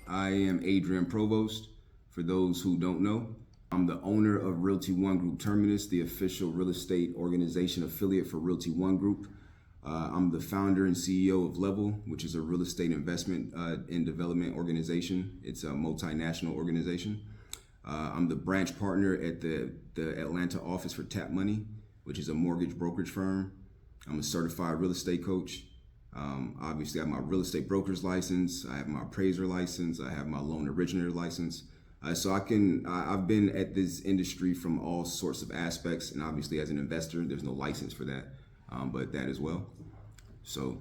I am Adrian Provost. For those who don't know, I'm the owner of Realty One Group Terminus, the official real estate organization affiliate for Realty One Group. I'm the founder and CEO of Level, which is a real estate investment and development organization. It's a multinational organization. I'm the branch partner at the Atlanta office for Tap Money, which is a mortgage brokerage firm. I'm a certified real estate coach. Obviously, I have my real estate broker's license. I have my appraiser license. I have my loan originator license. So I've been at this industry from all sorts of aspects, and obviously as an investor, there's no license for that, but that as well. So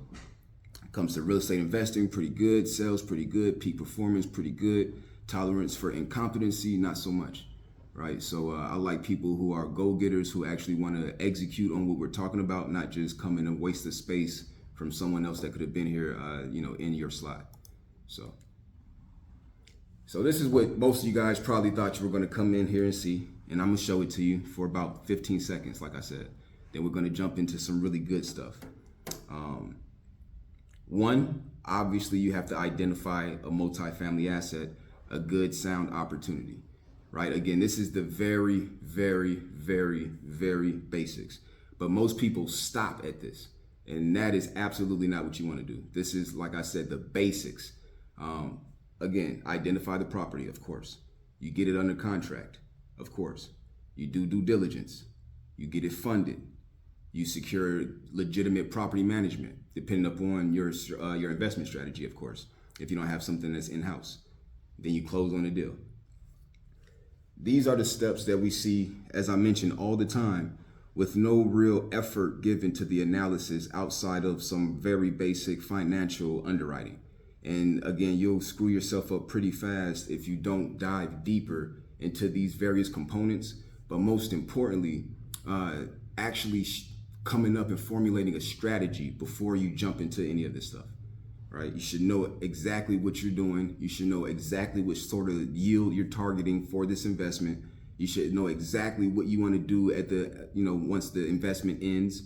it comes to real estate investing, pretty good. Sales, pretty good. Peak performance, pretty good. Tolerance for incompetency, not so much, right? So I like people who are go-getters, who actually want to execute on what we're talking about, not just come in and waste the space from someone else that could have been here, in your slot. So this is what most of you guys probably thought you were going to come in here and see, and I'm going to show it to you for about 15 seconds, like I said. Then we're going to jump into some really good stuff. One, obviously you have to identify a multifamily asset, a good, sound opportunity, right? Again, this is the very, very, very, very basics, but most people stop at this, and that is absolutely not what you want to do. This is, like I said, the basics. Again, identify the property, of course. You get it under contract, of course. You do due diligence. You get it funded. You secure legitimate property management, depending upon your investment strategy, of course. If you don't have something that's in-house, then you close on the deal. These are the steps that we see, as I mentioned, all the time, with no real effort given to the analysis outside of some very basic financial underwriting. And again, you'll screw yourself up pretty fast if you don't dive deeper into these various components. But most importantly, actually coming up and formulating a strategy before you jump into any of this stuff, right? You should know exactly what you're doing. You should know exactly what sort of yield you're targeting for this investment. You should know exactly what you want to do at the, once the investment ends.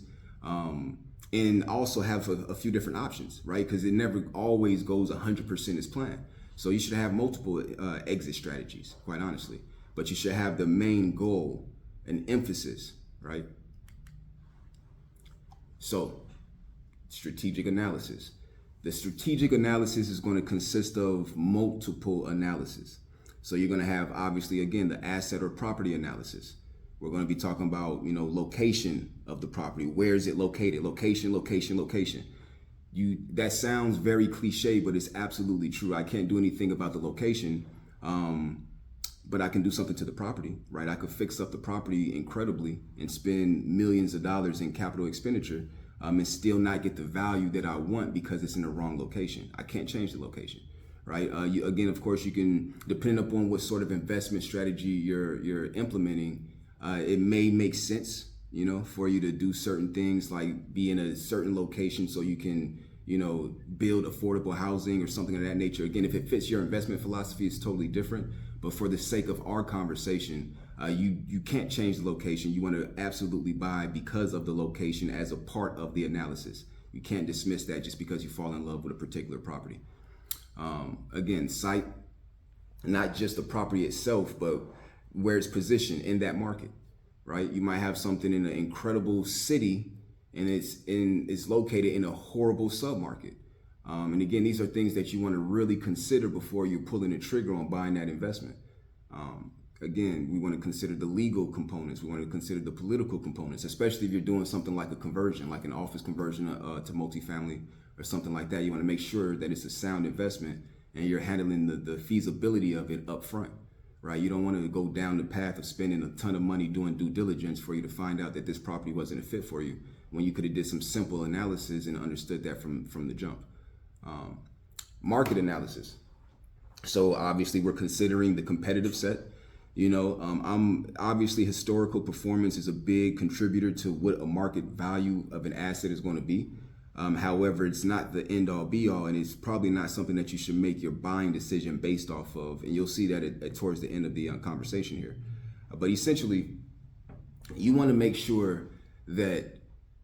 And also have a few different options, right? Because it never always goes 100% as planned. So you should have multiple exit strategies, quite honestly. But you should have the main goal and emphasis, right? So, strategic analysis. The strategic analysis is going to consist of multiple analysis. So you're going to have, obviously, again, the asset or property analysis. We're going to be talking about, location of the property. Where is it located? Location, location, location. That sounds very cliche, but it's absolutely true. I can't do anything about the location, but I can do something to the property, right? I could fix up the property incredibly and spend millions of dollars in capital expenditure and still not get the value that I want because it's in the wrong location. I can't change the location, right? Again, of course, you can, depending upon what sort of investment strategy you're implementing, it may make sense, for you to do certain things like be in a certain location so you can, build affordable housing or something of that nature. Again, if it fits your investment philosophy, it's totally different. But for the sake of our conversation, you can't change the location. You want to absolutely buy because of the location as a part of the analysis. You can't dismiss that just because you fall in love with a particular property. Again, site, not just the property itself, but where it's positioned in that market, right? You might have something in an incredible city and it's located in a horrible submarket. And again, these are things that you want to really consider before you're pulling the trigger on buying that investment. Again, we want to consider the legal components. We want to consider the political components, especially if you're doing something like a conversion, like an office conversion to multifamily or something like that. You want to make sure that it's a sound investment and you're handling the feasibility of it up front. Right, you don't want to go down the path of spending a ton of money doing due diligence for you to find out that this property wasn't a fit for you when you could have did some simple analysis and understood that from the jump. Market analysis. So obviously we're considering the competitive set. Obviously historical performance is a big contributor to what a market value of an asset is going to be. However, it's not the end all be all, and it's probably not something that you should make your buying decision based off of. And you'll see that towards the end of the conversation here. But essentially, you want to make sure that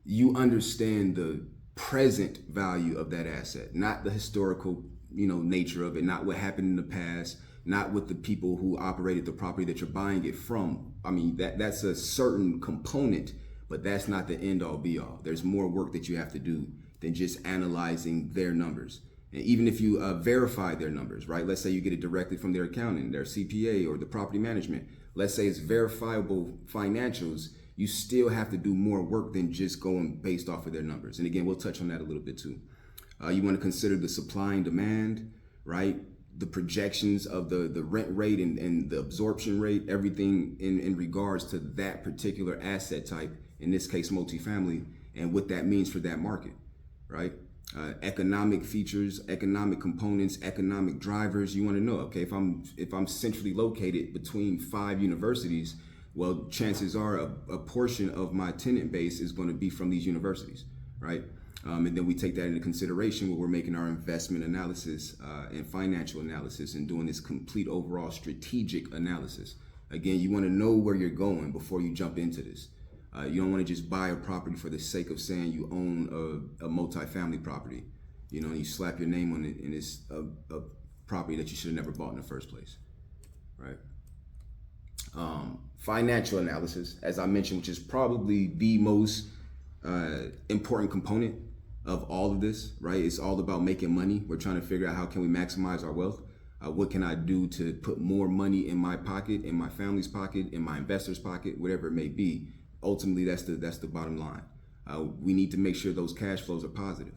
you understand the present value of that asset, not the historical, nature of it, not what happened in the past, not with the people who operated the property that you're buying it from. I mean, that's a certain component, but that's not the end all be all. There's more work that you have to do than just analyzing their numbers. And even if you verify their numbers, right? Let's say you get it directly from their accountant, their CPA, or the property management. Let's say it's verifiable financials. You still have to do more work than just going based off of their numbers. And again, we'll touch on that a little bit too. You want to consider the supply and demand, right? The projections of the rent rate and the absorption rate, everything in regards to that particular asset type, in this case, multifamily, and what that means for that market, right? Economic features, economic components, economic drivers. You want to know, okay, if I'm centrally located between 5 universities, well, chances are a portion of my tenant base is going to be from these universities, right? And then we take that into consideration when we're making our investment analysis and financial analysis and doing this complete overall strategic analysis. Again, you want to know where you're going before you jump into this. You don't want to just buy a property for the sake of saying you own a multifamily property. You slap your name on it, and it's a property that you should have never bought in the first place, right? Financial analysis, as I mentioned, which is probably the most important component of all of this, right? It's all about making money. We're trying to figure out how can we maximize our wealth. What can I do to put more money in my pocket, in my family's pocket, in my investor's pocket, whatever it may be. Ultimately, that's the bottom line. We need to make sure those cash flows are positive,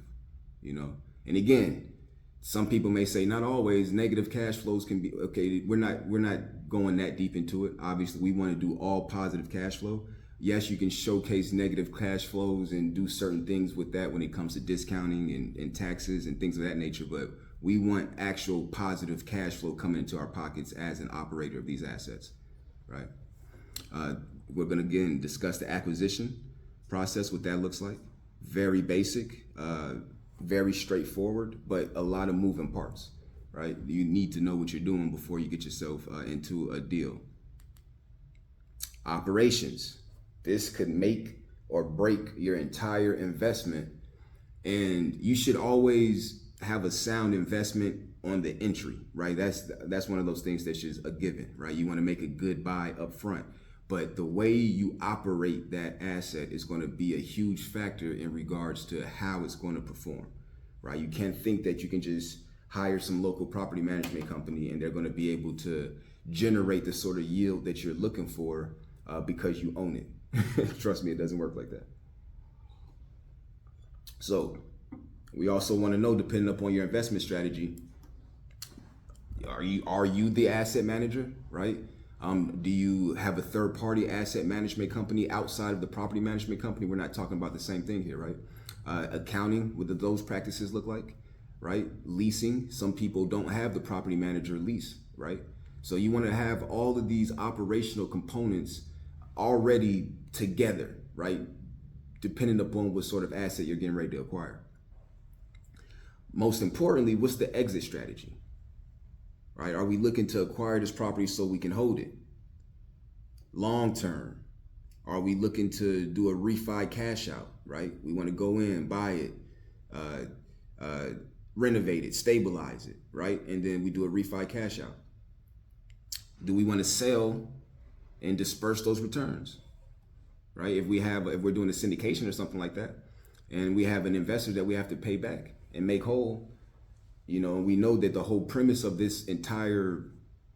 And again, some people may say not always. Negative cash flows can be okay. We're not going that deep into it. Obviously, we want to do all positive cash flow. Yes, you can showcase negative cash flows and do certain things with that when it comes to discounting and taxes and things of that nature. But we want actual positive cash flow coming into our pockets as an operator of these assets, right? We're going to again discuss the acquisition process, what that looks like. Very basic, very straightforward, but a lot of moving parts, right? You need to know what you're doing before you get yourself into a deal. Operations. This could make or break your entire investment, and you should always have a sound investment on the entry, right? That's one of those things that's just a given, right? You want to make a good buy up front, but the way you operate that asset is going to be a huge factor in regards to how it's going to perform, right? You can't think that you can just hire some local property management company and they're going to be able to generate the sort of yield that you're looking for because you own it. Trust me, it doesn't work like that. So we also want to know, depending upon your investment strategy, are you the asset manager, right? Do you have a third-party asset management company outside of the property management company? We're not talking about the same thing here, right? Accounting, what do those practices look like, right? Leasing, some people don't have the property manager lease, right? So you want to have all of these operational components already together, right? Depending upon what sort of asset you're getting ready to acquire. Most importantly, what's the exit strategy, right? Are we looking to acquire this property so we can hold it long term? Are we looking to do a refi cash out, right? We want to go in, buy it, renovate it, stabilize it, right? And then we do a refi cash out. Do we want to sell and disperse those returns, right? If we're doing a syndication or something like that, and we have an investor that we have to pay back and make whole, we know that the whole premise of this entire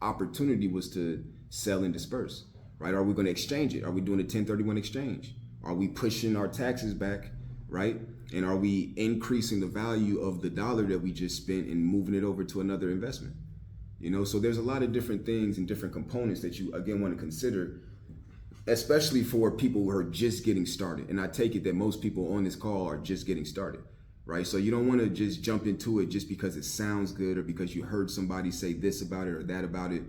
opportunity was to sell and disperse, right? Are we going to exchange it? Are we doing a 1031 exchange? Are we pushing our taxes back, right? And are we increasing the value of the dollar that we just spent and moving it over to another investment? So there's a lot of different things and different components that you, again, want to consider, especially for people who are just getting started. And I take it that most people on this call are just getting started, right? So you don't want to just jump into it just because it sounds good or because you heard somebody say this about it or that about it.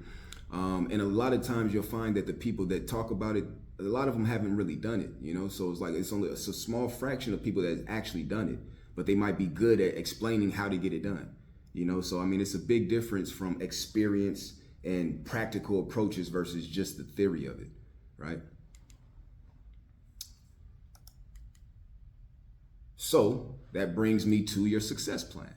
And a lot of times you'll find that the people that talk about it, a lot of them haven't really done it, So it's a small fraction of people that have actually done it, but they might be good at explaining how to get it done. So I mean, it's a big difference from experience and practical approaches versus just the theory of it, right? So that brings me to your success plan.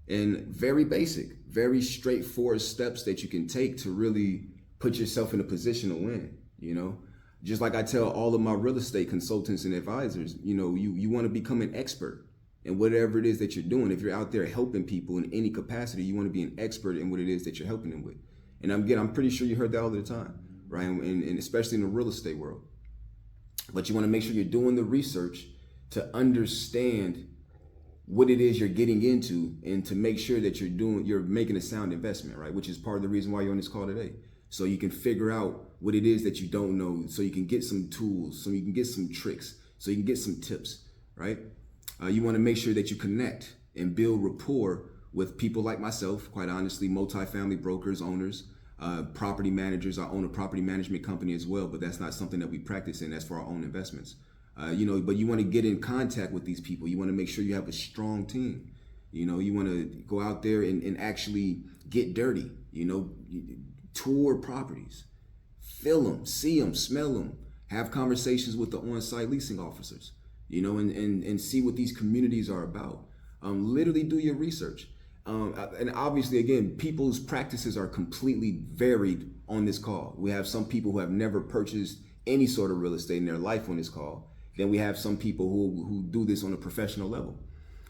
And very basic, very straightforward steps that you can take to really put yourself in a position to win, you know? Just like I tell all of my real estate consultants and advisors, you want to become an expert in whatever it is that you're doing. If you're out there helping people in any capacity, you want to be an expert in what it is that you're helping them with. And I'm pretty sure you heard that all the time, right? And especially in the real estate world. But you want to make sure you're doing the research to understand what it is you're getting into, and to make sure that you're making a sound investment, right? Which is part of the reason why you're on this call today. So you can figure out what it is that you don't know, so you can get some tools, so you can get some tricks, so you can get some tips, right? You want to make sure that you connect and build rapport with people like myself, quite honestly, multifamily brokers, owners, property managers. I own a property management company as well, but that's not something that we practice in. That's for our own investments. But you want to get in contact with these people. You want to make sure you have a strong team. You want to go out there and actually get dirty, tour properties, feel them, see them, smell them, have conversations with the on-site leasing officers, and see what these communities are about. Literally do your research. And obviously, again, people's practices are completely varied on this call. We have some people who have never purchased any sort of real estate in their life on this call. Then we have some people who do this on a professional level,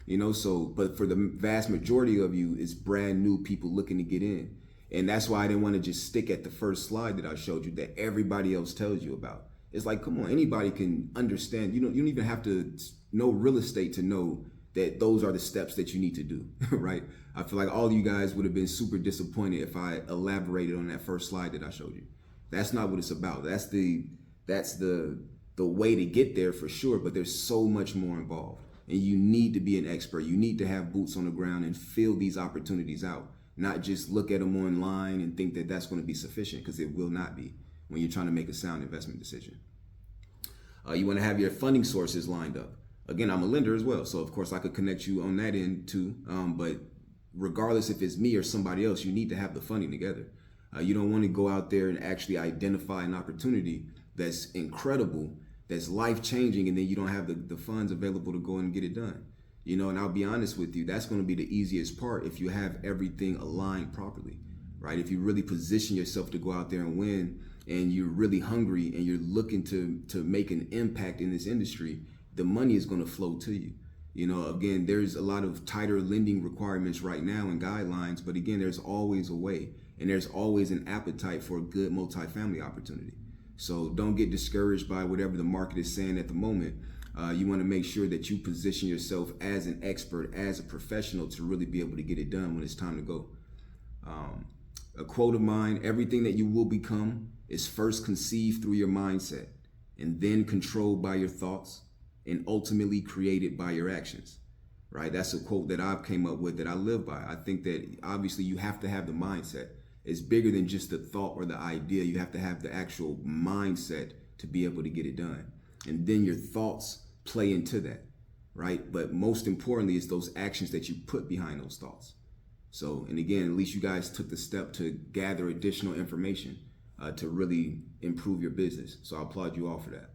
but for the vast majority of you, it's brand new people looking to get in. And that's why I didn't want to just stick at the first slide that I showed you that everybody else tells you about. It's like, come on, anybody can understand. You don't even have to know real estate to know that those are the steps that you need to do, right? I feel like all of you guys would have been super disappointed if I elaborated on that first slide that I showed you. That's not what it's about. That's the way to get there for sure, but there's so much more involved. And you need to be an expert. You need to have boots on the ground and feel these opportunities out, not just look at them online and think that that's going to be sufficient, because it will not be when you're trying to make a sound investment decision. You want to have your funding sources lined up. Again, I'm a lender as well, so of course I could connect you on that end too. But regardless if it's me or somebody else, you need to have the funding together. You don't want to go out there and actually identify an opportunity that's incredible, that's life-changing, and then you don't have the funds available to go and get it done. And I'll be honest with you, that's going to be the easiest part if you have everything aligned properly, right? If you really position yourself to go out there and win, and you're really hungry and you're looking to make an impact in this industry, the money is going to flow to you. Again, there's a lot of tighter lending requirements right now and guidelines, but again, there's always a way, and there's always an appetite for a good multifamily opportunity. So don't get discouraged by whatever the market is saying at the moment. You want to make sure that you position yourself as an expert, as a professional, to really be able to get it done when it's time to go. A quote of mine: everything that you will become is first conceived through your mindset, and then controlled by your thoughts, and ultimately created by your actions, right? That's a quote that I've came up with that I live by. I think that obviously you have to have the mindset. It's bigger than just the thought or the idea. You have to have the actual mindset to be able to get it done. And then your thoughts play into that, right? But most importantly, it's those actions that you put behind those thoughts. So, and again, at least you guys took the step to gather additional information to really improve your business. So I applaud you all for that.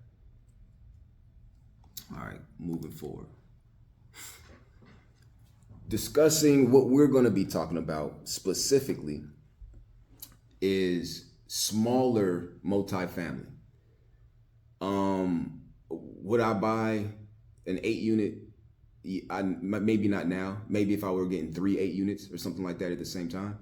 All right, moving forward. Discussing what we're going to be talking about specifically is smaller multifamily. Would I buy an 8-unit? Maybe not now. Maybe if I were getting 3 8-units or something like that at the same time.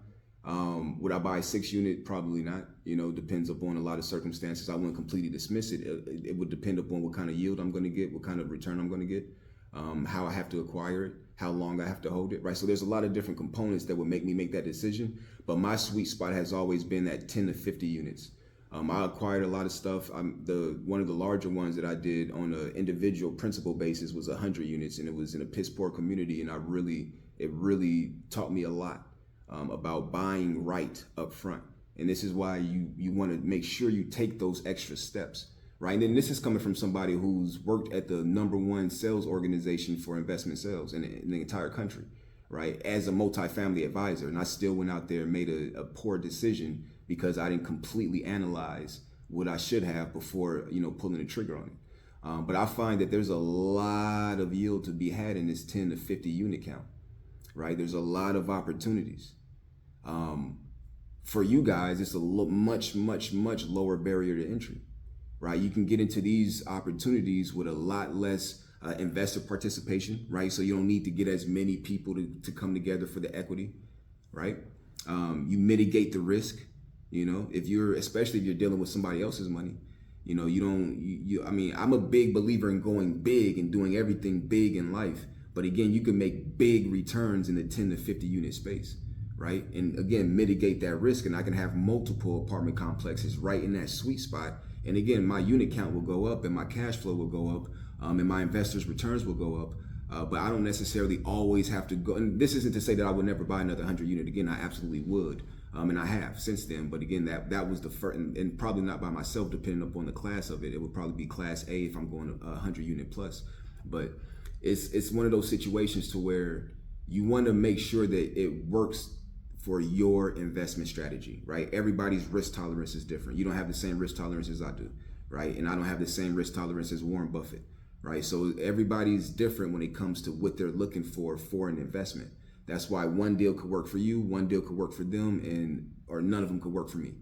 Would I buy a 6-unit? Probably not. Depends upon a lot of circumstances. I wouldn't completely dismiss it. It would depend upon what kind of yield I'm going to get, what kind of return I'm going to get, how I have to acquire it, how long I have to hold it, right? So there's a lot of different components that would make me make that decision. But my sweet spot has always been at 10 to 50 units. I acquired a lot of stuff. One of the larger ones that I did on an individual principal basis was 100 units, and it was in a piss poor community, and it really taught me a lot about buying right up front. And this is why you want to make sure you take those extra steps, right? And then this is coming from somebody who's worked at the #1 sales organization for investment sales in the entire country, right? As a multifamily advisor, and I still went out there and made a poor decision because I didn't completely analyze what I should have before, pulling the trigger on it. But I find that there's a lot of yield to be had in this 10 to 50 unit count. right? There's a lot of opportunities. For you guys, it's a much lower barrier to entry, right? You can get into these opportunities with a lot less investor participation, right? So you don't need to get as many people to come together for the equity, right? You mitigate the risk, especially if you're dealing with somebody else's money. I mean, I'm a big believer in going big and doing everything big in life. But again, you can make big returns in the 10 to 50 unit space, right? And again, mitigate that risk. And I can have multiple apartment complexes right in that sweet spot. And again, my unit count will go up and my cash flow will go up, and my investors' returns will go up. But I don't necessarily always have to go. And this isn't to say that I would never buy another 100 unit again. I absolutely would. And I have since then. But again, that was the first, and probably not by myself, depending upon the class of it. It would probably be class A if I'm going 100 unit plus. But it's one of those situations to where you want to make sure that it works for your investment strategy, right? Everybody's risk tolerance is different. You don't have the same risk tolerance as I do, right? And I don't have the same risk tolerance as Warren Buffett, right? So everybody's different when it comes to what they're looking for an investment. That's why one deal could work for you, one deal could work for them, or none of them could work for me,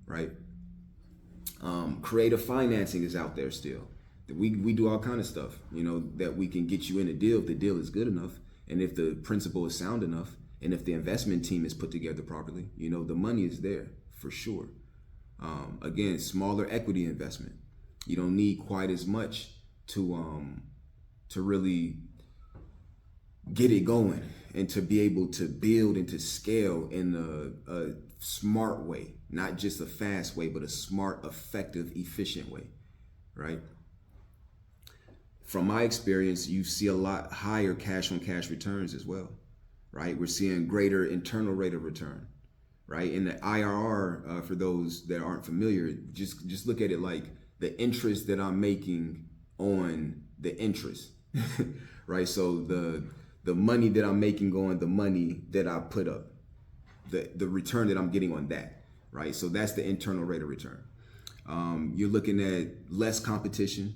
right? Creative financing is out there still. We do all kind of stuff, that we can get you in a deal if the deal is good enough, and if the principal is sound enough, and if the investment team is put together properly. The money is there for sure. Again, smaller equity investment. You don't need quite as much to really get it going and to be able to build and to scale in a smart way, not just a fast way, but a smart, effective, efficient way, right? From my experience, you see a lot higher cash on cash returns as well, right? We're seeing greater internal rate of return, right? And the IRR, for those that aren't familiar, just look at it like the interest that I'm making on the interest, right? So the money that I'm making on the money that I put up, the return that I'm getting on that, right? So that's the internal rate of return. You're looking at less competition,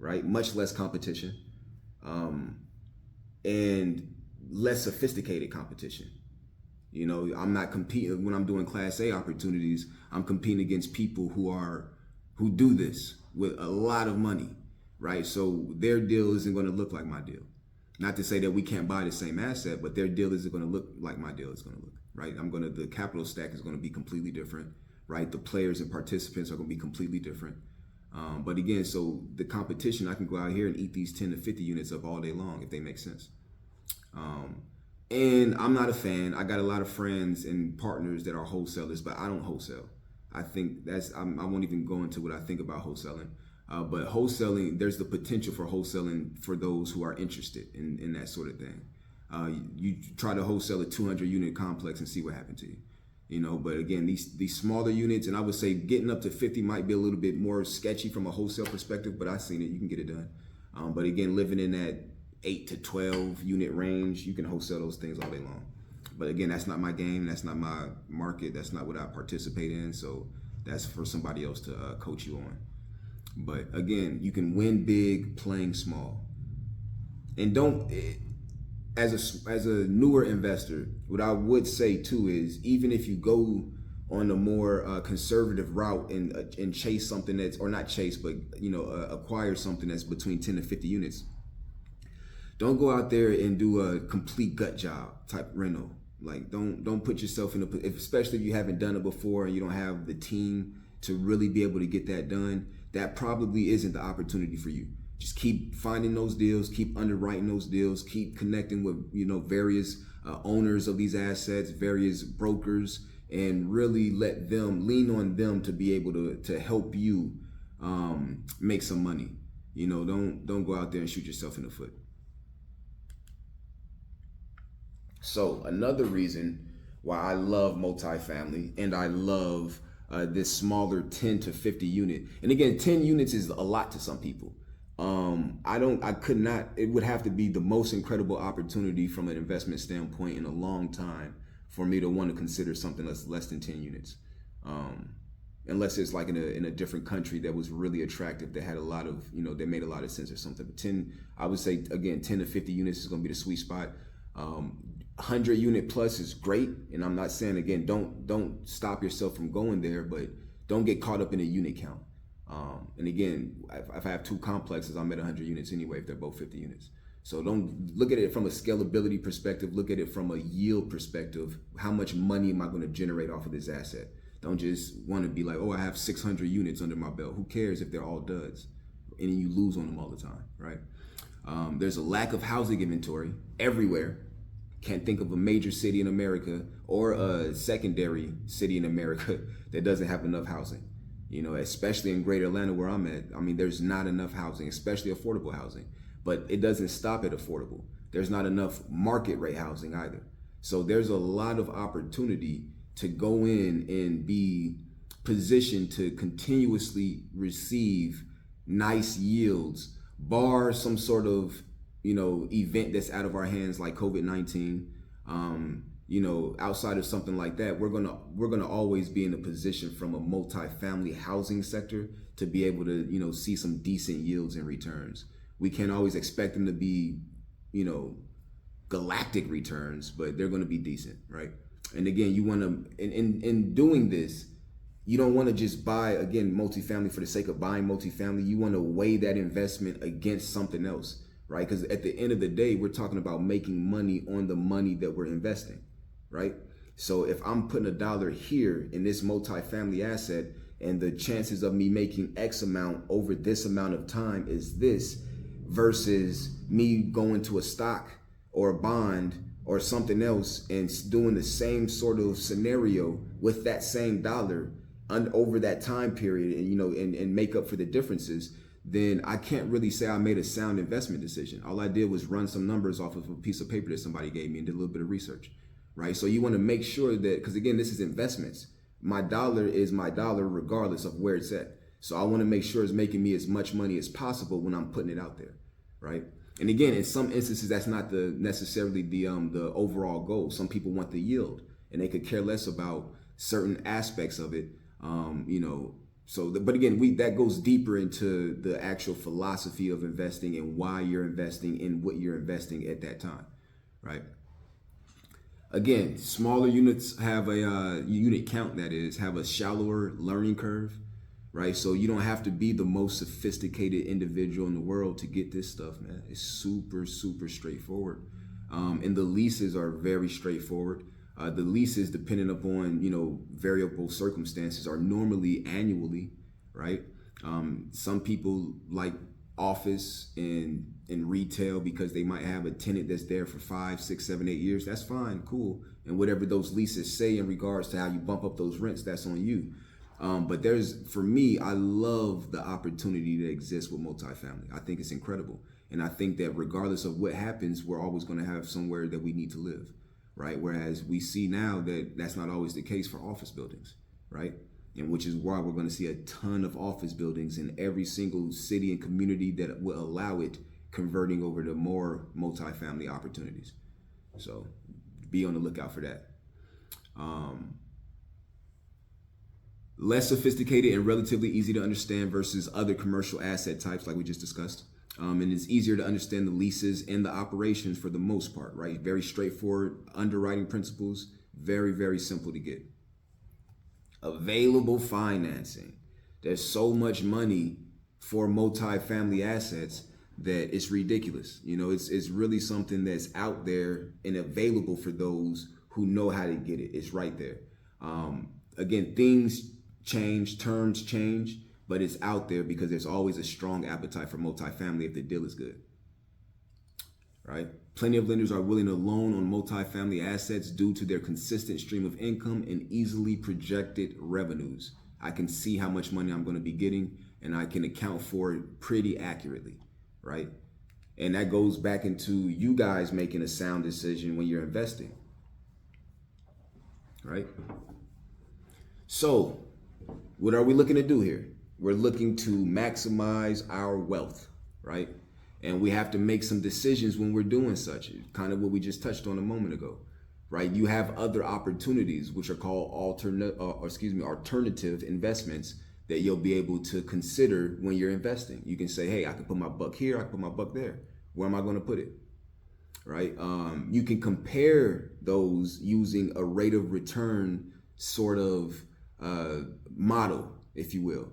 right? Much less competition, and less sophisticated competition. I'm not competing when I'm doing Class A opportunities. I'm competing against people who do this with a lot of money, right? So their deal isn't going to look like my deal. Not to say that we can't buy the same asset, but their deal isn't going to look like my deal is going to look, right? The capital stack is going to be completely different, right? The players and participants are going to be completely different. But again, so the competition, I can go out here and eat these 10 to 50 units up all day long if they make sense. And I'm not a fan. I got a lot of friends and partners that are wholesalers, but I don't wholesale. I think I won't even go into what I think about wholesaling. But wholesaling, there's the potential for wholesaling for those who are interested in that sort of thing. You try to wholesale a 200 unit complex and see what happened to you. But again, these smaller units, and I would say getting up to 50 might be a little bit more sketchy from a wholesale perspective, but I've seen it, you can get it done. But again, living in that 8 to 12 unit range, you can wholesale those things all day long. But again, that's not my game, that's not my market, that's not what I participate in, so that's for somebody else to coach you on. But again, you can win big playing small. And as a newer investor, what I would say too is, even if you go on a more conservative route and chase something that's, or not chase, but acquire something that's between 10 to 50 units, don't go out there and do a complete gut job type rental. Like don't put yourself in especially if you haven't done it before and you don't have the team to really be able to get that done. That probably isn't the opportunity for you. Just keep finding those deals, keep underwriting those deals, keep connecting with various owners of these assets, various brokers, and really lean on them to be able to help you make some money. Don't go out there and shoot yourself in the foot. So another reason why I love multifamily and I love this smaller 10 to 50 unit. And again, 10 units is a lot to some people. It would have to be the most incredible opportunity from an investment standpoint in a long time for me to want to consider something that's less than 10 units. Unless it's like in a different country that was really attractive, that had a lot of, that made a lot of sense or something. But I would say, again, 10 to 50 units is going to be the sweet spot. 100 unit plus is great. And I'm not saying, again, don't stop yourself from going there, but don't get caught up in a unit count. And again, if I have two complexes, I'm at 100 units anyway, if they're both 50 units. So don't look at it from a scalability perspective, look at it from a yield perspective. How much money am I going to generate off of this asset? Don't just want to be like, oh, I have 600 units under my belt. Who cares if they're all duds? And you lose on them all the time, right? There's a lack of housing inventory everywhere. Can't think of a major city in America or a secondary city in America that doesn't have enough housing. You know, especially in Greater Atlanta where I'm at. I mean, there's not enough housing, especially affordable housing. But it doesn't stop at affordable. There's not enough market rate housing either. So there's a lot of opportunity to go in and be positioned to continuously receive nice yields, bar some sort of, you know, event that's out of our hands like COVID-19. You know, outside of something like that, we're gonna always be in a position from a multifamily housing sector to be able to, you know, see some decent yields and returns. We can't always expect them to be, you know, galactic returns, but they're going to be decent, right? And again, you want to, in doing this, you don't want to just buy, again, multifamily for the sake of buying multifamily. You want to weigh that investment against something else, right? Because at the end of the day, we're talking about making money on the money that we're investing, right? So if I'm putting $1 here in this multifamily asset and the chances of me making X amount over this amount of time is this, versus me going to a stock or a bond or something else and doing the same sort of scenario with that same dollar over that time period, and, you know, and make up for the differences, then I can't really say I made a sound investment decision. All I did was run some numbers off of a piece of paper that somebody gave me and did a little bit of research, right? So you want to make sure that, because again, this is investments. My dollar is my dollar regardless of where it's at. So I want to make sure it's making me as much money as possible when I'm putting it out there, right? And again, in some instances, that's not necessarily the overall goal. Some people want the yield, and they could care less about certain aspects of it, you know. So, but again, that goes deeper into the actual philosophy of investing and why you're investing in what you're investing at that time, right? Again, smaller units have a unit count, that is, have a shallower learning curve, right? So you don't have to be the most sophisticated individual in the world to get this stuff, man. It's super, super straightforward. And the leases are very straightforward. The leases, depending upon, you know, variable circumstances, are normally annually, right? Some people like office and retail because they might have a tenant that's there for 5, 6, 7, 8 years. That's fine, cool. And whatever those leases say in regards to how you bump up those rents, that's on you. But for me, I love the opportunity that exists with multifamily. I think it's incredible. And I think that regardless of what happens, we're always going to have somewhere that we need to live, right? Whereas we see now that that's not always the case for office buildings, right? And which is why we're going to see a ton of office buildings in every single city and community that will allow it converting over to more multifamily opportunities. So be on the lookout for that. Less sophisticated and relatively easy to understand versus other commercial asset types like we just discussed. And it's easier to understand the leases and the operations for the most part, right? Very straightforward underwriting principles, very, very simple to get. Available financing. There's so much money for multifamily assets that it's ridiculous. You know, it's really something that's out there and available for those who know how to get it. It's right there. Again, things change, terms change, but it's out there because there's always a strong appetite for multifamily if the deal is good, right? Plenty of lenders are willing to loan on multifamily assets due to their consistent stream of income and easily projected revenues. I can see how much money I'm going to be getting, and I can account for it pretty accurately, right? And that goes back into you guys making a sound decision when you're investing, right? So what are we looking to do here? We're looking to maximize our wealth, right? And we have to make some decisions when we're doing such, kind of what we just touched on a moment ago, right? You have other opportunities, which are called alternative investments that you'll be able to consider when you're investing. You can say, hey, I can put my buck here, I can put my buck there. Where am I going to put it? right? You can compare those using a rate of return sort of model, if you will,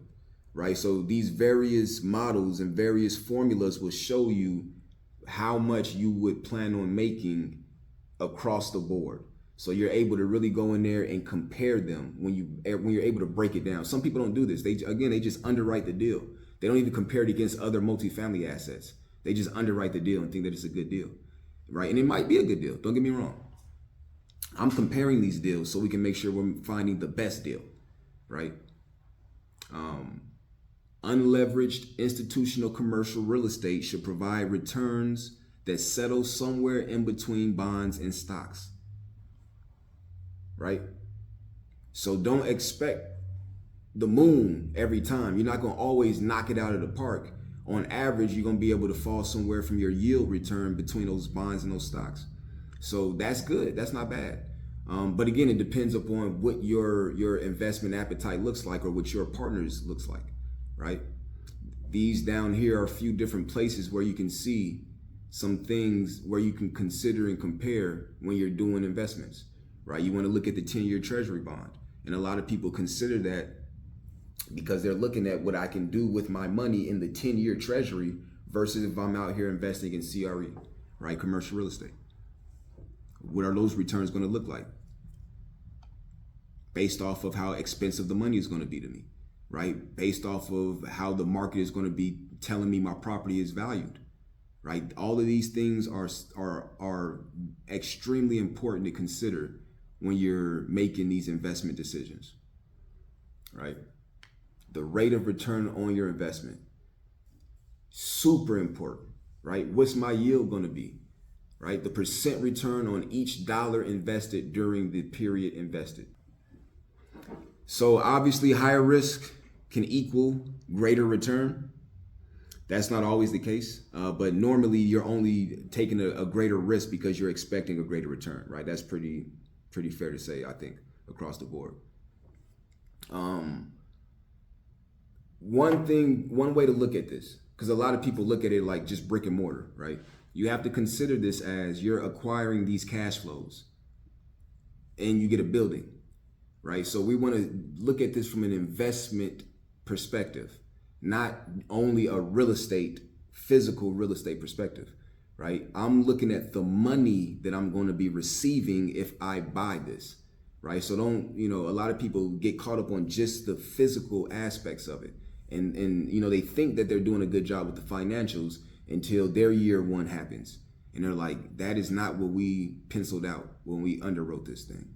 right? So these various models and various formulas will show you how much you would plan on making across the board. So you're able to really go in there and compare them when you're able to break it down. Some people don't do this. They just underwrite the deal. They don't even compare it against other multifamily assets. They just underwrite the deal and think that it's a good deal, right? And it might be a good deal. Don't get me wrong. I'm comparing these deals so we can make sure we're finding the best deal, right? Unleveraged institutional commercial real estate should provide returns that settle somewhere in between bonds and stocks, right? So don't expect the moon every time. You're not going to always knock it out of the park. On average, you're going to be able to fall somewhere from your yield return between those bonds and those stocks. So that's good. That's not bad. But again, it depends upon what your investment appetite looks like or what your partners looks like, right? These down here are a few different places where you can see some things where you can consider and compare when you're doing investments, right? You want to look at the 10-year treasury bond. And a lot of people consider that because they're looking at what I can do with my money in the 10-year treasury versus if I'm out here investing in CRE, right? Commercial real estate. What are those returns going to look like? Based off of how expensive the money is going to be to me, right? Based off of how the market is going to be telling me my property is valued, right? All of these things are extremely important to consider when you're making these investment decisions, right? The rate of return on your investment, super important, right? What's my yield going to be, right? The percent return on each dollar invested during the period invested. So obviously higher risk can equal greater return. That's not always the case, but normally you're only taking a greater risk because you're expecting a greater return, right? That's pretty fair to say, I think, across the board. One way to look at this, because a lot of people look at it like just brick and mortar, right? You have to consider this as you're acquiring these cash flows and you get a building, right? So we want to look at this from an investment perspective, not only a physical real estate perspective, right? I'm looking at the money that I'm going to be receiving if I buy this, right? So don't, a lot of people get caught up on just the physical aspects of it. And they think that they're doing a good job with the financials until their year one happens. And they're like, that is not what we penciled out when we underwrote this thing.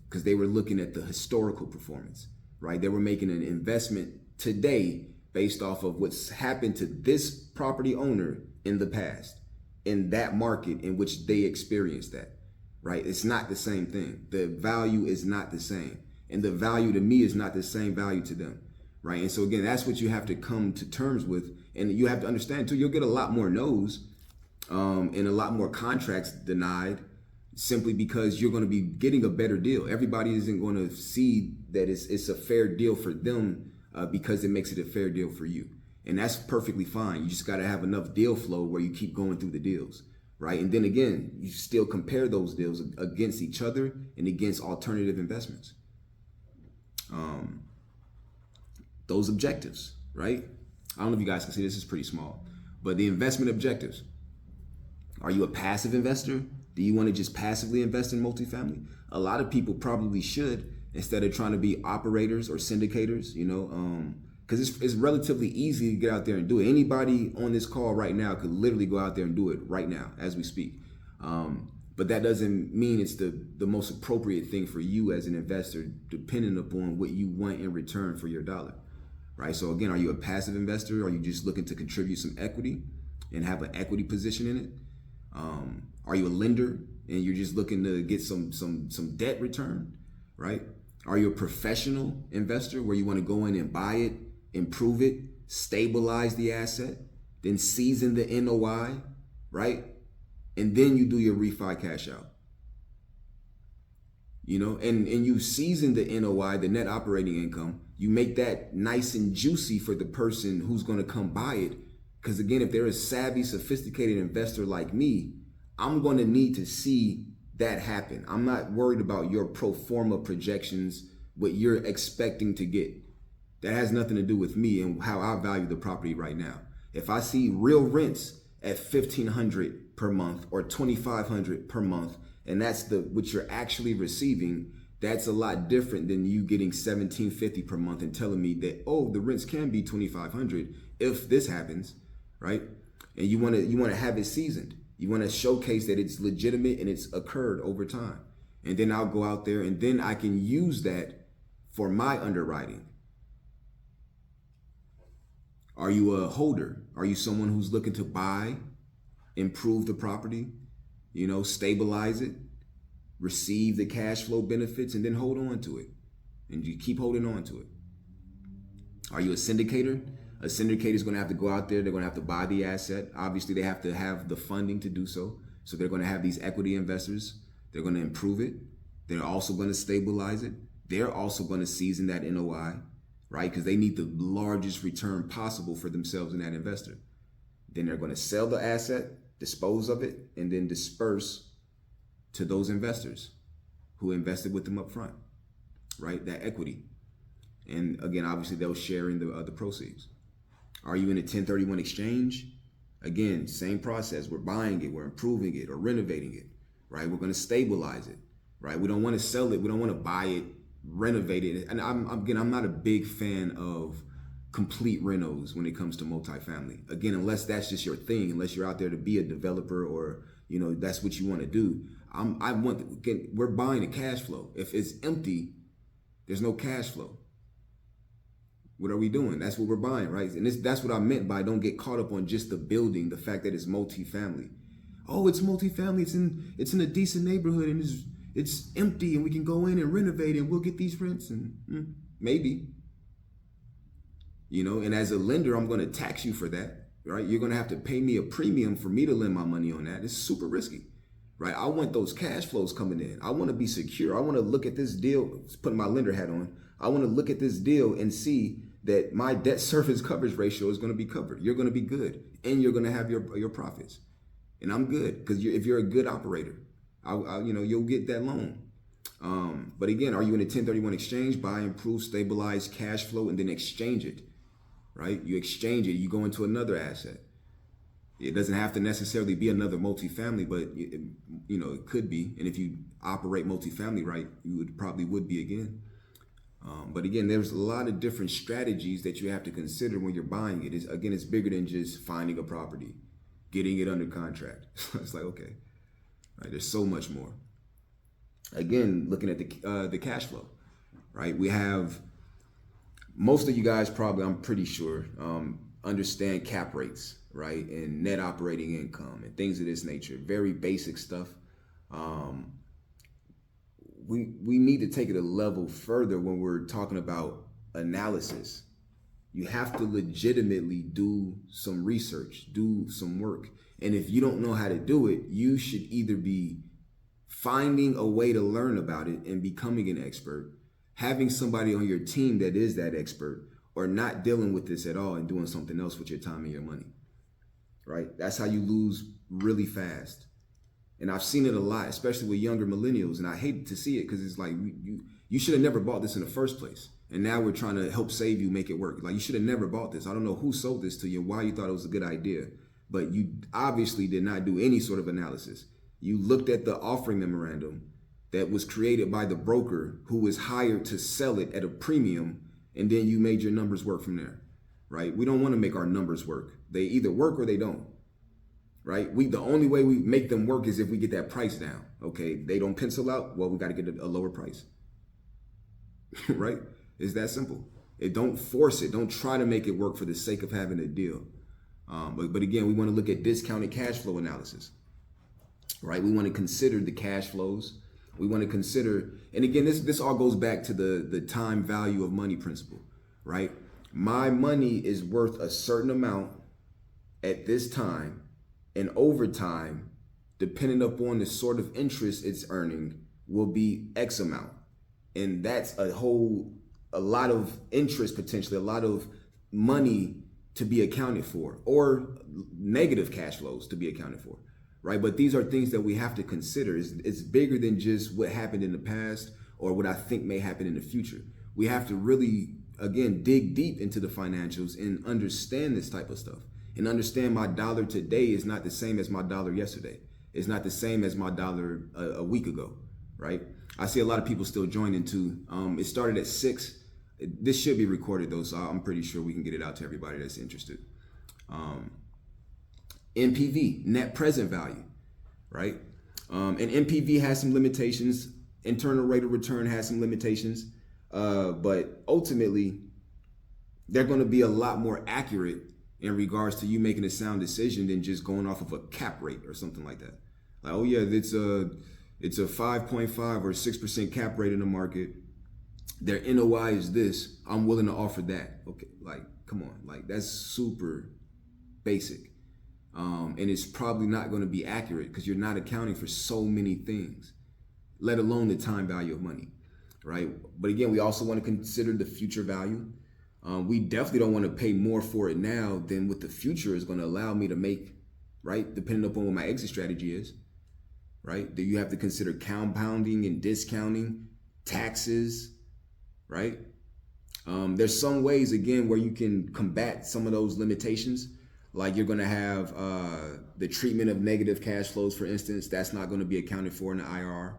Because they were looking at the historical performance, right? They were making an investment today based off of what's happened to this property owner in the past, in that market in which they experienced that, right? It's not the same thing. The value is not the same. And the value to me is not the same value to them, right? And so again, that's what you have to come to terms with. And you have to understand too, you'll get a lot more no's and a lot more contracts denied simply because you're going to be getting a better deal. Everybody isn't going to see that it's a fair deal for them because it makes it a fair deal for you. And that's perfectly fine. You just got to have enough deal flow where you keep going through the deals, right? And then again, you still compare those deals against each other and against alternative investments. Those objectives, right? I don't know if you guys can see, this is pretty small, but the investment objectives. Are you a passive investor? Do you want to just passively invest in multifamily? A lot of people probably should, instead of trying to be operators or syndicators, because it's relatively easy to get out there and do it. Anybody on this call right now could literally go out there and do it right now as we speak. But that doesn't mean it's the most appropriate thing for you as an investor, depending upon what you want in return for your dollar, right? So again, are you a passive investor? Are you just looking to contribute some equity and have an equity position in it? Are you a lender and you're just looking to get some debt return, right? Are you a professional investor where you want to go in and buy it, improve it, stabilize the asset, then season the NOI, right? And then you do your refi cash out. And you season the NOI, the net operating income, you make that nice and juicy for the person who's going to come buy it. Because again, if they're a savvy, sophisticated investor like me, I'm going to need to see that happen. I'm not worried about your pro forma projections, what you're expecting to get. That has nothing to do with me and how I value the property right now. If I see real rents at $1,500 per month or $2,500 per month, and that's what you're actually receiving, that's a lot different than you getting $1,750 per month and telling me that, oh, the rents can be $2,500 if this happens, right? And you want to have it seasoned. You want to showcase that it's legitimate and it's occurred over time. And then I'll go out there and then I can use that for my underwriting. Are you a holder? Are you someone who's looking to buy, improve the property, stabilize it, receive the cash flow benefits, and then hold on to it? And you keep holding on to it. Are you a syndicator? A syndicator is going to have to go out there. They're going to have to buy the asset. Obviously, they have to have the funding to do so. So they're going to have these equity investors. They're going to improve it. They're also going to stabilize it. They're also going to season that NOI, right? Because they need the largest return possible for themselves and that investor. Then they're going to sell the asset, dispose of it, and then disperse to those investors who invested with them up front, right? That equity. And again, obviously, they'll share in the proceeds. Are you in a 1031 exchange? Again, same process. We're buying it, we're improving it or renovating it, right? We're going to stabilize it, right? We don't want to sell it. We don't want to buy it, renovate it. And I'm not a big fan of complete renos when it comes to multifamily. Again, unless that's just your thing, unless you're out there to be a developer or, that's what you want to do. We're buying a cash flow. If it's empty, there's no cash flow. What are we doing? That's what we're buying, right? And that's what I meant by don't get caught up on just the building, the fact that it's multifamily. Oh, it's multifamily. It's in a decent neighborhood and it's empty and we can go in and renovate and we'll get these rents and maybe. And as a lender, I'm going to tax you for that, right? You're going to have to pay me a premium for me to lend my money on that. It's super risky, right? I want those cash flows coming in. I want to be secure. I want to look at this deal, putting my lender hat on. I want to look at this deal and see that my debt service coverage ratio is going to be covered. You're going to be good and you're going to have your profits. And I'm good because if you're a good operator, you'll get that loan. But again, are you in a 1031 exchange? Buy, improve, stabilize cash flow, and then exchange it, right? You exchange it, you go into another asset. It doesn't have to necessarily be another multifamily, but it could be. And if you operate multifamily right, you would be again. But again, there's a lot of different strategies that you have to consider when you're buying it. It's bigger than just finding a property, getting it under contract. It's like, okay, right, there's so much more. Again, looking at the cash flow, right? We have most of you guys probably, I'm pretty sure, understand cap rates, right? And net operating income and things of this nature. Very basic stuff. We need to take it a level further when we're talking about analysis. You have to legitimately do some research, do some work. And if you don't know how to do it, you should either be finding a way to learn about it and becoming an expert, having somebody on your team that is that expert, or not dealing with this at all and doing something else with your time and your money, right? That's how you lose really fast. And I've seen it a lot, especially with younger millennials. And I hate to see it because it's like, you should have never bought this in the first place. And now we're trying to help save you, make it work. Like, you should have never bought this. I don't know who sold this to you, why you thought it was a good idea, but you obviously did not do any sort of analysis. You looked at the offering memorandum that was created by the broker who was hired to sell it at a premium, and then you made your numbers work from there, right? We don't want to make our numbers work. They either work or they don't. Right? The only way we make them work is if we get that price down. Okay, they don't pencil out. Well, we got to get a lower price. Right? It's that simple. Don't force it. Don't try to make it work for the sake of having a deal. But again, we want to look at discounted cash flow analysis. Right? We want to consider the cash flows. We want to consider, and again, this all goes back to the time value of money principle. Right? My money is worth a certain amount at this time. And over time, depending upon the sort of interest it's earning, will be X amount. And that's a lot of interest, potentially, a lot of money to be accounted for, or negative cash flows to be accounted for, right? But these are things that we have to consider. It's bigger than just what happened in the past or what I think may happen in the future. We have to really, again, dig deep into the financials and understand this type of stuff and understand my dollar today is not the same as my dollar yesterday. It's not the same as my dollar a week ago, right? I see a lot of people still joining too. It started at 6. This should be recorded though, so I'm pretty sure we can get it out to everybody that's interested. NPV, net present value, right? And NPV has some limitations. Internal rate of return has some limitations, but ultimately, they're going to be a lot more accurate in regards to you making a sound decision than just going off of a cap rate or something like that. Like, oh yeah, it's a 5.5 or 6% cap rate in the market. Their NOI is this. I'm willing to offer that. Okay, like, come on, like that's super basic. And it's probably not going to be accurate because you're not accounting for so many things, let alone the time value of money, right? But again, we also want to consider the future value. We definitely don't want to pay more for it now than what the future is going to allow me to make, right? Depending upon what my exit strategy is, right? Do you have to consider compounding and discounting, taxes, right? There's some ways, again, where you can combat some of those limitations. Like you're going to have the treatment of negative cash flows, for instance. That's not going to be accounted for in the IRR.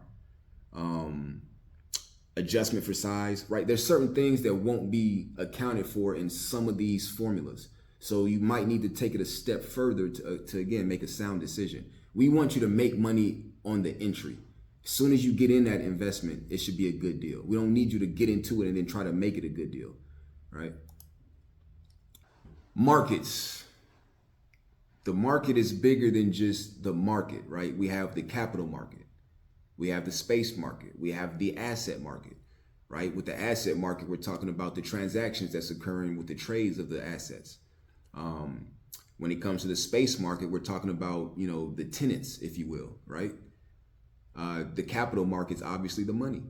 Adjustment for size, right? There's certain things that won't be accounted for in some of these formulas. So you might need to take it a step further to again, make a sound decision. We want you to make money on the entry. As soon as you get in that investment, it should be a good deal. We don't need you to get into it and then try to make it a good deal, right? Markets. The market is bigger than just the market, right? We have the capital market. We have the space market. We have the asset market, right? With the asset market, we're talking about the transactions that's occurring with the trades of the assets. When it comes to the space market, we're talking about, the tenants, if you will, right? The capital market's obviously the money,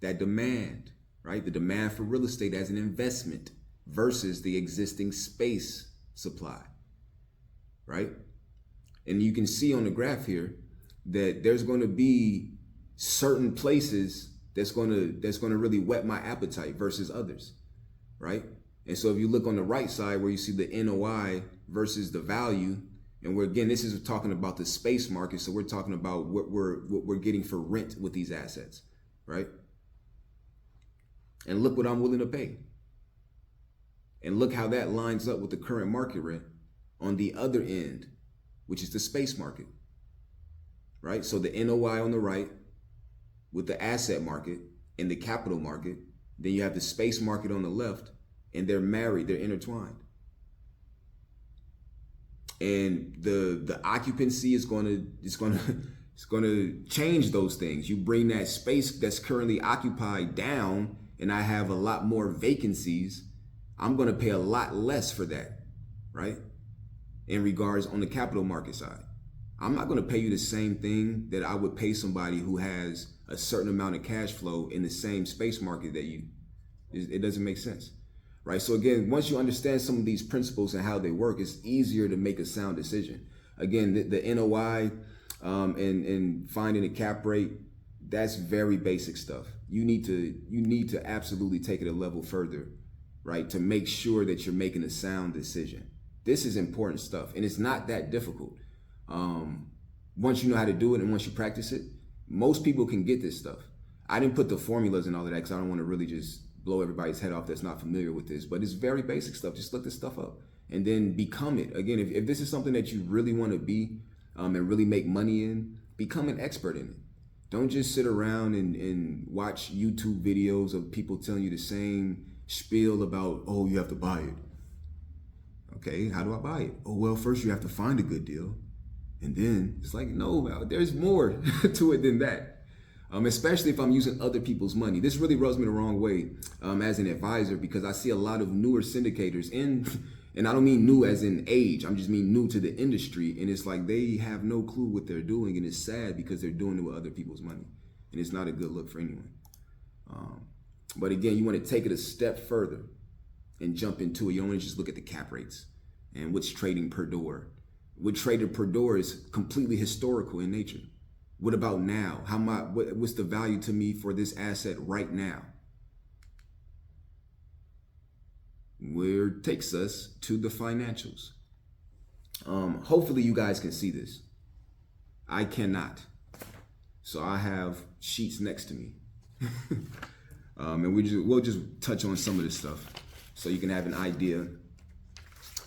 that demand, right? The demand for real estate as an investment versus the existing space supply, right? And you can see on the graph here that there's going to be certain places that's going to really whet my appetite versus others, right? And so if you look on the right side where you see the NOI versus the value, and this is talking about the space market, so we're talking about what we're getting for rent with these assets, right? And look what I'm willing to pay. And look how that lines up with the current market rent on the other end, which is the space market, right? So the NOI on the right with the asset market and the capital market, then you have the space market on the left, and they're married, they're intertwined. And the occupancy is going to change those things. You bring that space that's currently occupied down, and I have a lot more vacancies. I'm going to pay a lot less for that, right? In regards on the capital market side. I'm not going to pay you the same thing that I would pay somebody who has a certain amount of cash flow in the same space market that it doesn't make sense, right? So again, once you understand some of these principles and how they work, it's easier to make a sound decision. Again, the NOI and finding a cap rate, that's very basic stuff. You need to absolutely take it a level further, right? To make sure that you're making a sound decision. This is important stuff, and it's not that difficult. Once you know how to do it and once you practice it, most people can get this stuff. I didn't put the formulas and all of that because I don't want to really just blow everybody's head off that's not familiar with this, but it's very basic stuff. Just look this stuff up and then become it. Again, if this is something that you really want to be and really make money in, become an expert in it. Don't just sit around and watch YouTube videos of people telling you the same spiel about, oh, you have to buy it. Okay, how do I buy it? Oh, well, first you have to find a good deal. And then it's like, no, there's more to it than that. Especially if I'm using other people's money. This really rubs me the wrong way as an advisor, because I see a lot of newer syndicators and I don't mean new as in age, I'm just mean new to the industry. And it's like they have no clue what they're doing, and it's sad because they're doing it with other people's money. And it's not a good look for anyone. But again, you want to take it a step further and jump into it. You don't want to just look at the cap rates and what's trading per door. with traded per door is completely historical in nature. What about now? What's the value to me for this asset right now? Where it takes us to the financials. Hopefully you guys can see this. I cannot. So I have sheets next to me. And we'll just touch on some of this stuff so you can have an idea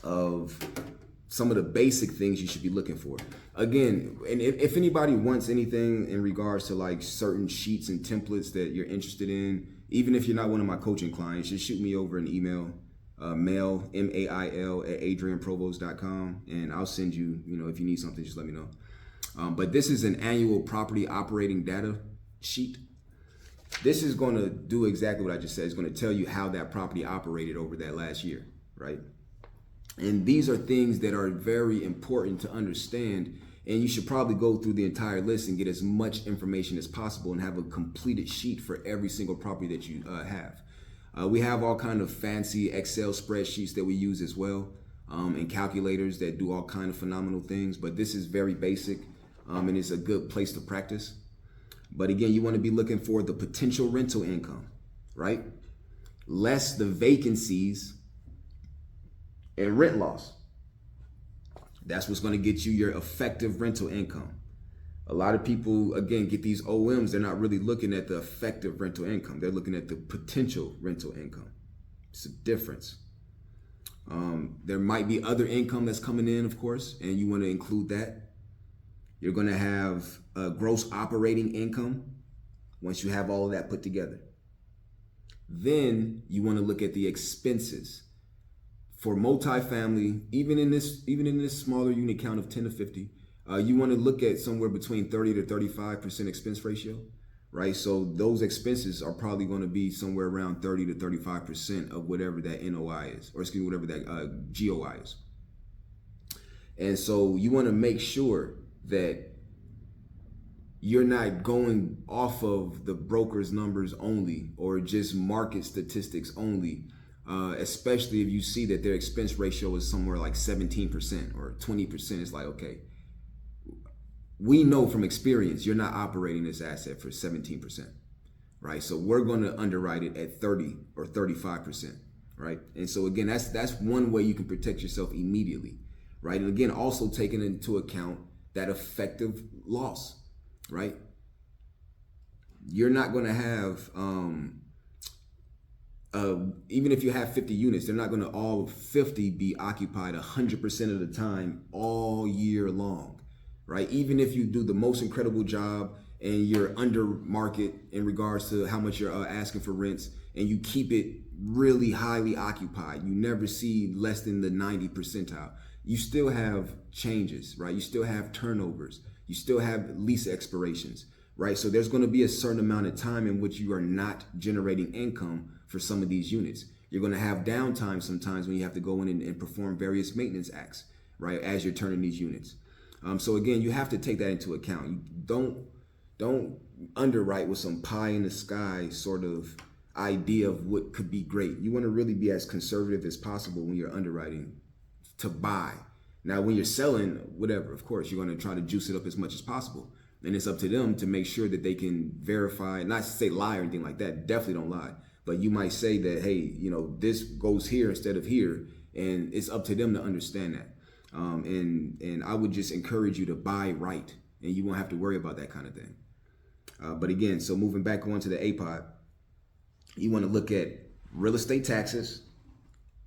of some of the basic things you should be looking for. Again, and if anybody wants anything in regards to like certain sheets and templates that you're interested in, even if you're not one of my coaching clients, just shoot me over an email, mail, mail at adrianprovost.com, and I'll send you, if you need something, just let me know. But this is an annual property operating data sheet. This is going to do exactly what I just said. It's going to tell you how that property operated over that last year, right? And these are things that are very important to understand, and you should probably go through the entire list and get as much information as possible and have a completed sheet for every single property that you have. We have all kind of fancy Excel spreadsheets that we use as well, and calculators that do all kind of phenomenal things, but this is very basic, and it's a good place to practice. But again, you want to be looking for the potential rental income, right? Less the vacancies and rent loss. That's what's going to get you your effective rental income. A lot of people, again, get these OMs. They're not really looking at the effective rental income. They're looking at the potential rental income. It's a difference. There might be other income that's coming in, of course, and you want to include that. You're going to have gross operating income once you have all of that put together. Then you want to look at the expenses. For multifamily, even in this smaller unit count of 10 to 50, you want to look at somewhere between 30 to 35% expense ratio, right? So those expenses are probably going to be somewhere around 30 to 35% of whatever that NOI is, or excuse me, whatever that GOI is. And so you want to make sure that you're not going off of the broker's numbers only or just market statistics only, especially if you see that their expense ratio is somewhere like 17% or 20%. It's like, okay, we know from experience you're not operating this asset for 17%, right? So we're going to underwrite it at 30 or 35%, right? And so again, that's one way you can protect yourself immediately, right? And again, also taking into account that effective loss, right? You're not going to have, even if you have 50 units, they're not going to all 50 be occupied 100% of the time all year long, right? Even if you do the most incredible job and you're under market in regards to how much you're asking for rents, and you keep it really highly occupied, you never see less than the 90 percentile. You still have changes, right? You still have turnovers. You still have lease expirations, right? So there's going to be a certain amount of time in which you are not generating income for some of these units. You're going to have downtime sometimes when you have to go in and perform various maintenance acts, right, as you're turning these units. So again, you have to take that into account. You don't underwrite with some pie in the sky sort of idea of what could be great. You want to really be as conservative as possible when you're underwriting to buy. Now, when you're selling, whatever, of course, you're going to try to juice it up as much as possible. And it's up to them to make sure that they can verify, not to say lie or anything like that. Definitely don't lie. But you might say that, hey, this goes here instead of here. And it's up to them to understand that. And I would just encourage you to buy right. And you won't have to worry about that kind of thing. But again, so moving back on to the APOD, you want to look at real estate taxes,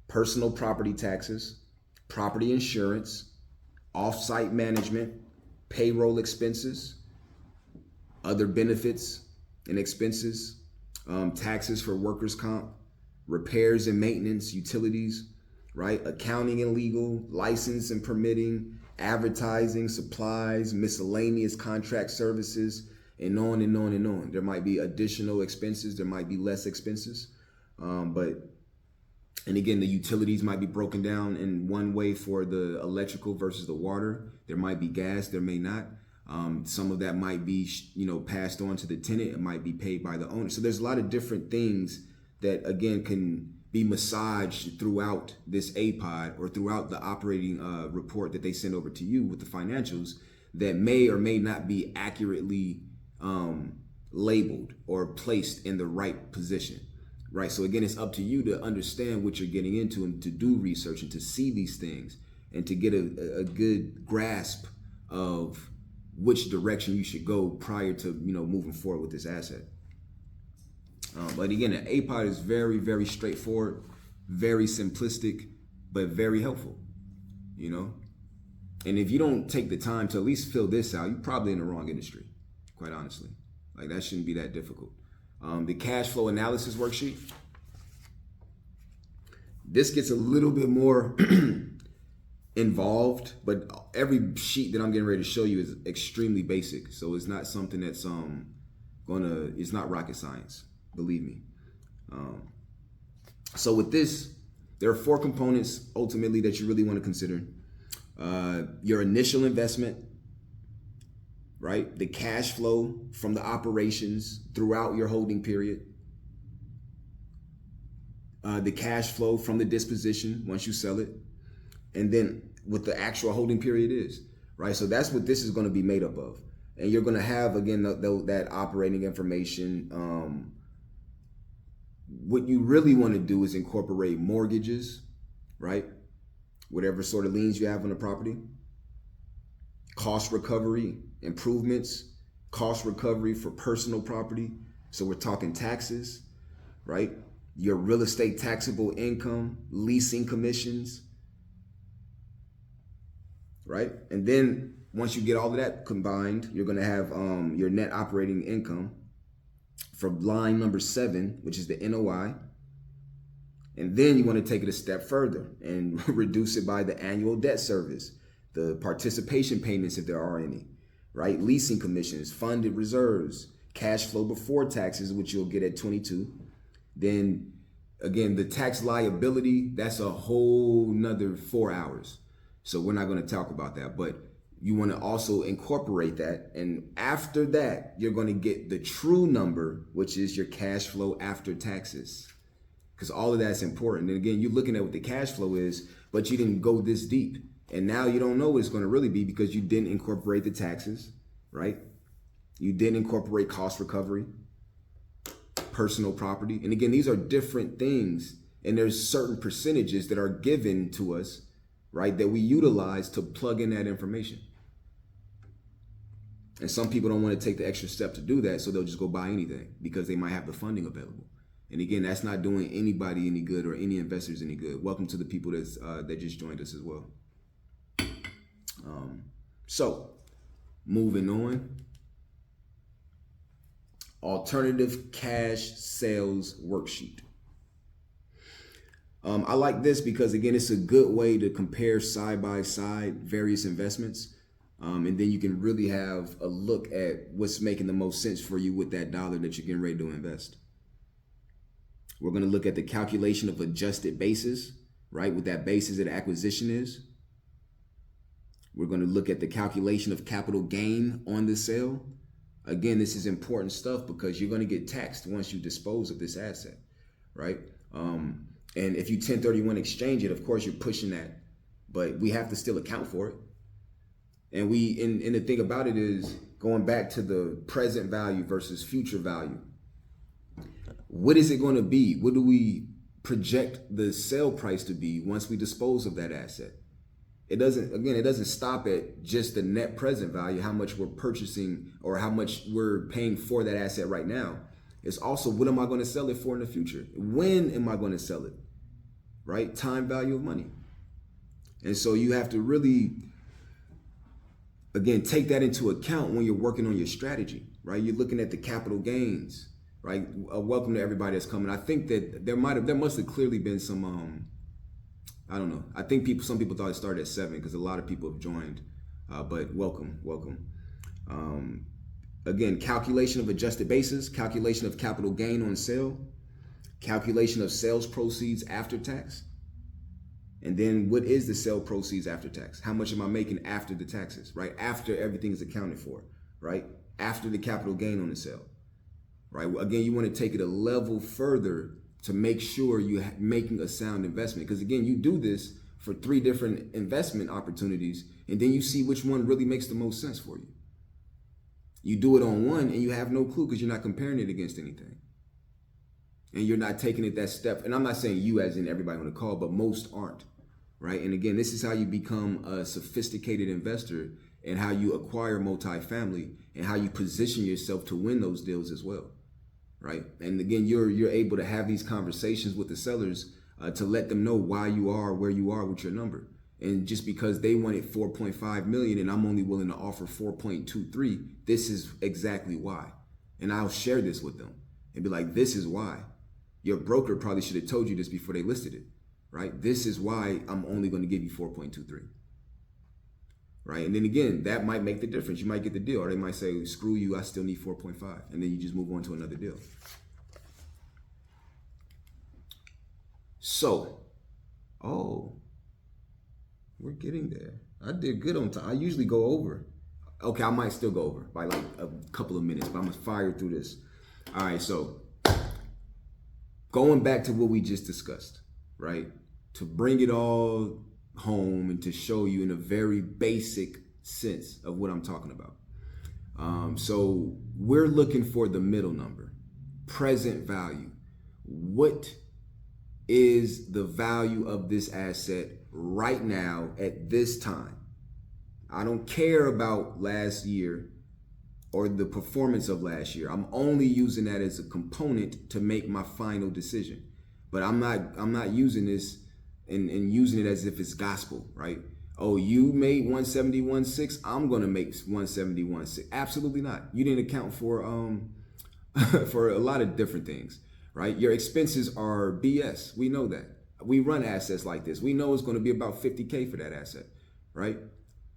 personal property taxes, property insurance, off-site management, payroll expenses, other benefits and expenses, taxes for workers' comp, repairs and maintenance, utilities, right? Accounting and legal, license and permitting, advertising, supplies, miscellaneous contract services, and on and on and on. There might be additional expenses. There might be less expenses. And again, the utilities might be broken down in one way for the electrical versus the water. There might be gas, there may not. Some of that might be, passed on to the tenant. It might be paid by the owner. So there's a lot of different things that, again, can be massaged throughout this APOD or throughout the operating report that they send over to you with the financials that may or may not be accurately labeled or placed in the right position, right? So again, it's up to you to understand what you're getting into and to do research and to see these things and to get a good grasp of which direction you should go prior to moving forward with this asset. But again, the APOD is very, very straightforward, very simplistic, but very helpful, And if you don't take the time to at least fill this out, you're probably in the wrong industry, quite honestly. Like, that shouldn't be that difficult. The cash flow analysis worksheet. This gets a little bit more involved, but every sheet that I'm getting ready to show you is extremely basic. So it's not something that's it's not rocket science, believe me. So with this, there are 4 components ultimately that you really want to consider. Your initial investment, right? The cash flow from the operations throughout your holding period. The cash flow from the disposition once you sell it. And then what the actual holding period is, right? So that's what this is going to be made up of. And you're going to have, again, that operating information. What you really want to do is incorporate mortgages, right? Whatever sort of liens you have on the property. Cost recovery, improvements, cost recovery for personal property. So we're talking taxes, right? Your real estate taxable income, leasing commissions, right? And then once you get all of that combined, you're going to have your net operating income from line number 7, which is the NOI. And then you want to take it a step further and reduce it by the annual debt service, the participation payments if there are any, right? Leasing commissions, funded reserves, cash flow before taxes, which you'll get at 22. Then again, the tax liability, that's a whole nother 4 hours. So we're not going to talk about that, but you want to also incorporate that. And after that, you're going to get the true number, which is your cash flow after taxes, because all of that's important. And again, you're looking at what the cash flow is, but you didn't go this deep. And now you don't know what it's going to really be because you didn't incorporate the taxes, right? You didn't incorporate cost recovery, personal property. And again, these are different things. And there's certain percentages that are given to us, right, that we utilize to plug in that information. And some people don't want to take the extra step to do that, so they'll just go buy anything because they might have the funding available. And again, that's not doing anybody any good or any investors any good. Welcome to the people that just joined us as well. So moving on. Alternative cash sales worksheet. I like this because, again, it's a good way to compare side by side various investments. And then you can really have a look at what's making the most sense for you with that dollar that you're getting ready to invest. We're going to look at the calculation of adjusted basis, right? What that basis at acquisition is. We're going to look at the calculation of capital gain on the sale. Again, this is important stuff because you're going to get taxed once you dispose of this asset, right? And if you 1031 exchange it, of course, you're pushing that, but we have to still account for it. And and the thing about it is going back to the present value versus future value. What is it going to be? What do we project the sale price to be once we dispose of that asset? It doesn't stop at just the net present value, how much we're purchasing or how much we're paying for that asset right now. It's also, what am I going to sell it for in the future? When am I going to sell it? Right? Time value of money. And so you have to really, again, take that into account when you're working on your strategy, right? You're looking at the capital gains, right? Welcome to everybody that's coming. I think that there must have clearly been some, I don't know. I think some people thought it started at 7 because a lot of people have joined, but welcome. Again, calculation of adjusted basis, calculation of capital gain on sale, calculation of sales proceeds after tax. And then what is the sale proceeds after tax? How much am I making after the taxes, right? After everything is accounted for, right? After the capital gain on the sale, right? Again, you want to take it a level further to make sure you're making a sound investment. Because again, you do this for 3 different investment opportunities, and then you see which one really makes the most sense for you. You do it on one and you have no clue because you're not comparing it against anything. And you're not taking it that step. And I'm not saying you as in everybody on the call, but most aren't, right? And again, this is how you become a sophisticated investor and how you acquire multifamily and how you position yourself to win those deals as well, right? And again, you're able to have these conversations with the sellers to let them know why you are where you are with your number. And just because they wanted 4.5 million and I'm only willing to offer 4.23, this is exactly why. And I'll share this with them and be like, this is why. Your broker probably should have told you this before they listed it, right? This is why I'm only going to give you 4.23, right? And then again, that might make the difference. You might get the deal, or they might say, screw you, I still need 4.5. And then you just move on to another deal. So, we're getting there. I did good on time. I usually go over. Okay, I might still go over by like a couple of minutes, but I'm gonna fire through this. All right, so going back to what we just discussed, right? To bring it all home and to show you in a very basic sense of what I'm talking about. So we're looking for the middle number, present value. What is the value of this asset right now at this time? I don't care about last year or the performance of last year. I'm only using that as a component to make my final decision. But I'm not using this and using it as if it's gospel, right? Oh, you made 171.6, I'm gonna make 171.6. Absolutely not. You didn't account for for a lot of different things, right? Your expenses are BS. We know that. We run assets like this. We know it's going to be about 50K for that asset, right?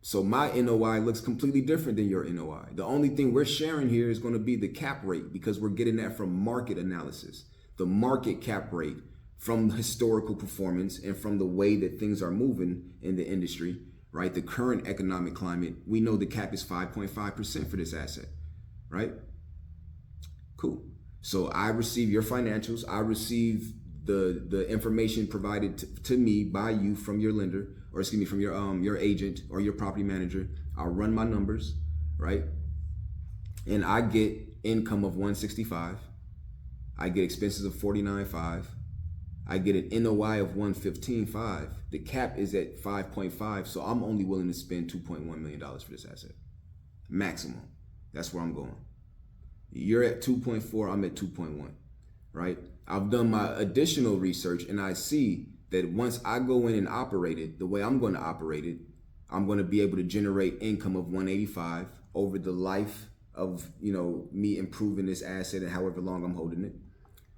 So my NOI looks completely different than your NOI. The only thing we're sharing here is going to be the cap rate because we're getting that from market analysis, the market cap rate from historical performance and from the way that things are moving in the industry, right? The current economic climate, we know the cap is 5.5% for this asset, right? Cool. So I receive your financials. I receive the information provided to me by you from your lender, or excuse me, from your agent or your property manager. I'll run my numbers, right? And I get income of 165. I get expenses of 49.5. I get an NOI of 115.5. The cap is at 5.5, so I'm only willing to spend $2.1 million for this asset. Maximum. That's where I'm going. You're at 2.4, I'm at 2.1, right? I've done my additional research and I see that once I go in and operate it, the way I'm going to operate it, I'm going to be able to generate income of 185 over the life of, me improving this asset and however long I'm holding it.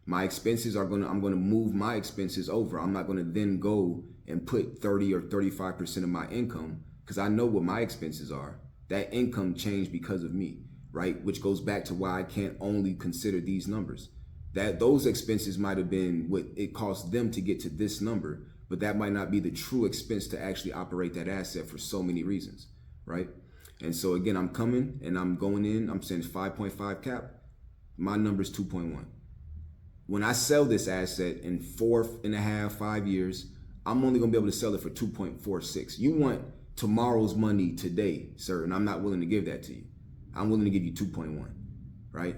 My expenses I'm going to move my expenses over. I'm not going to then go and put 30 or 35% of my income because I know what my expenses are. That income changed because of me, right? Which goes back to why I can't only consider these numbers. That those expenses might have been what it cost them to get to this number, but that might not be the true expense to actually operate that asset for so many reasons, right? And so again, I'm coming and I'm going in, I'm saying 5.5 cap, my number is 2.1. When I sell this asset in 4.5, 5 years, I'm only gonna be able to sell it for 2.46. You want tomorrow's money today, sir, and I'm not willing to give that to you. I'm willing to give you 2.1, right?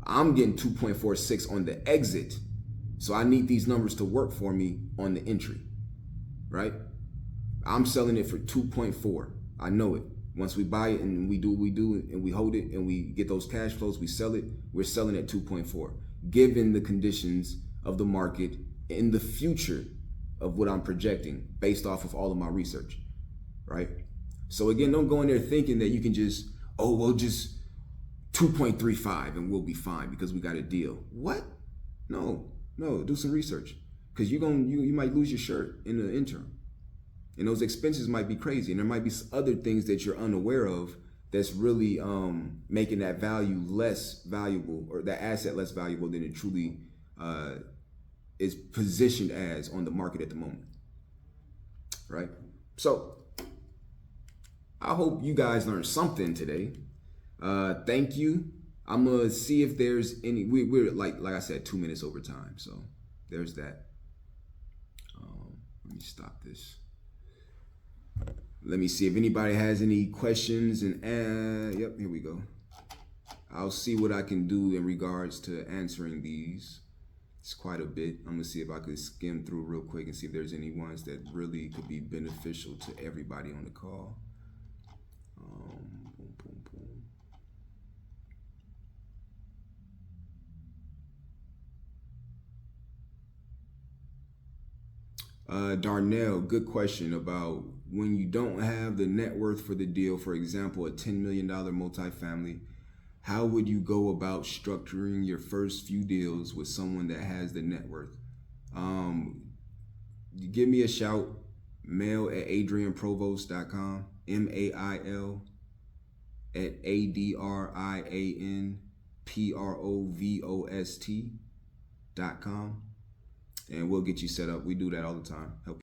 I'm getting 2.46 on the exit. So I need these numbers to work for me on the entry, right? I'm selling it for 2.4. I know it. Once we buy it and we do what we do and we hold it and we get those cash flows, we sell it, we're selling at 2.4, given the conditions of the market in the future of what I'm projecting based off of all of my research, right? So again, don't go in there thinking that you can just, just 2.35 and we'll be fine because we got a deal. What? No, do some research because you might lose your shirt in the interim. And those expenses might be crazy. And there might be other things that you're unaware of that's really making that value less valuable or that asset less valuable than it truly is positioned as on the market at the moment, right? So I hope you guys learned something today. Thank you. I'm gonna see if there's any. We're like I said, 2 minutes over time. So there's that. Let me stop this. Let me see if anybody has any questions. And yep, here we go. I'll see what I can do in regards to answering these. It's quite a bit. I'm gonna see if I could skim through real quick and see if there's any ones that really could be beneficial to everybody on the call. Boom, boom, boom. Darnell, good question about when you don't have the net worth for the deal. For example, a $10 million multifamily. How would you go about structuring your first few deals with someone that has the net worth? Give me a shout, mail at adrianprovost.com, mail@adrianprovost.com, and we'll get you set up. We do that all the time. Help